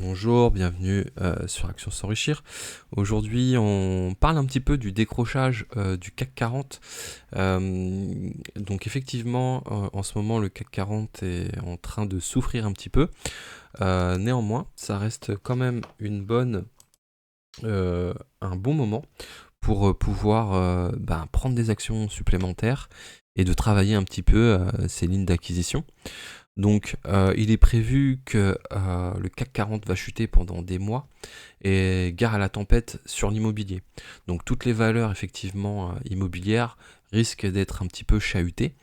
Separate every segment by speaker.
Speaker 1: Bonjour, bienvenue sur Action s'enrichir. Aujourd'hui, on parle un petit peu du décrochage du CAC 40. Donc effectivement, en ce moment, le CAC 40 est en train de souffrir un petit peu. Néanmoins, ça reste quand même un bon moment pour pouvoir prendre des actions supplémentaires et de travailler un petit peu ces lignes d'acquisition. Donc, il est prévu que le CAC 40 va chuter pendant des mois et gare à la tempête sur l'immobilier. Donc, toutes les valeurs effectivement immobilières risquent d'être un petit peu chahutées.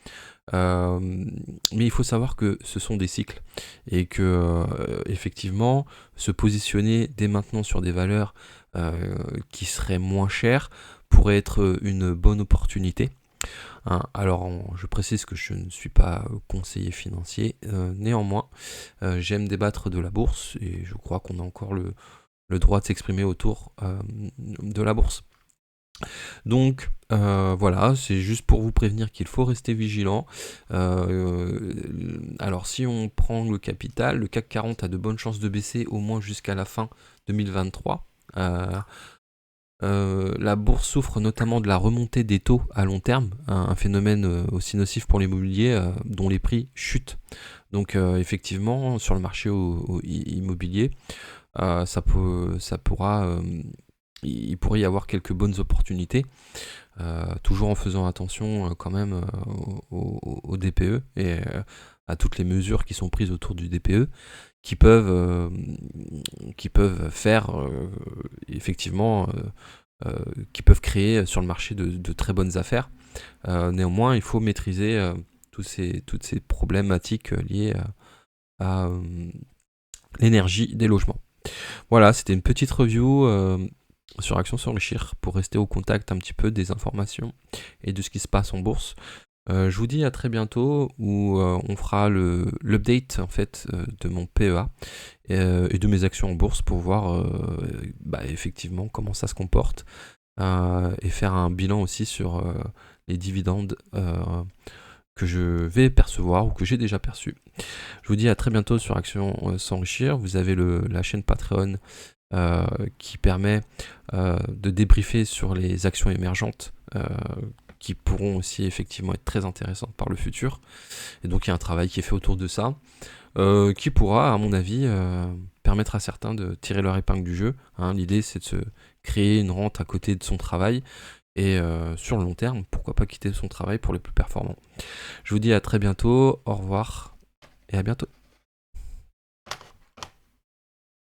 Speaker 1: Mais il faut savoir que ce sont des cycles et que effectivement se positionner dès maintenant sur des valeurs qui seraient moins chères pourrait être une bonne opportunité. Hein, alors, je précise que je ne suis pas conseiller financier, néanmoins, j'aime débattre de la bourse et je crois qu'on a encore le droit de s'exprimer autour de la bourse. Donc voilà, c'est juste pour vous prévenir qu'il faut rester vigilant. Alors si on prend le capital, le CAC 40 a de bonnes chances de baisser au moins jusqu'à la fin 2023. La bourse souffre notamment de la remontée des taux à long terme, un phénomène aussi nocif pour l'immobilier dont les prix chutent. Donc effectivement, sur le marché immobilier, il pourrait y avoir quelques bonnes opportunités, toujours en faisant attention quand même au DPE et à toutes les mesures qui sont prises autour du DPE qui peuvent faire effectivement qui peuvent créer sur le marché de très bonnes affaires. Néanmoins, il faut maîtriser toutes ces problématiques liées à l'énergie des logements. Voilà, c'était une petite review sur Action s'enrichir pour rester au contact un petit peu des informations et de ce qui se passe en bourse. Je vous dis à très bientôt où on fera l'update en fait de mon PEA et de mes actions en bourse pour voir effectivement comment ça se comporte et faire un bilan aussi sur les dividendes que je vais percevoir ou que j'ai déjà perçus. Je vous dis à très bientôt sur Action s'enrichir. Vous avez la chaîne Patreon qui permet de débriefer sur les actions émergentes qui pourront aussi effectivement être très intéressantes par le futur. Et donc il y a un travail qui est fait autour de ça, qui pourra, à mon avis, permettre à certains de tirer leur épingle du jeu. Hein. L'idée, c'est de se créer une rente à côté de son travail, et sur le long terme, pourquoi pas quitter son travail pour les plus performants. Je vous dis à très bientôt, au revoir, et à bientôt.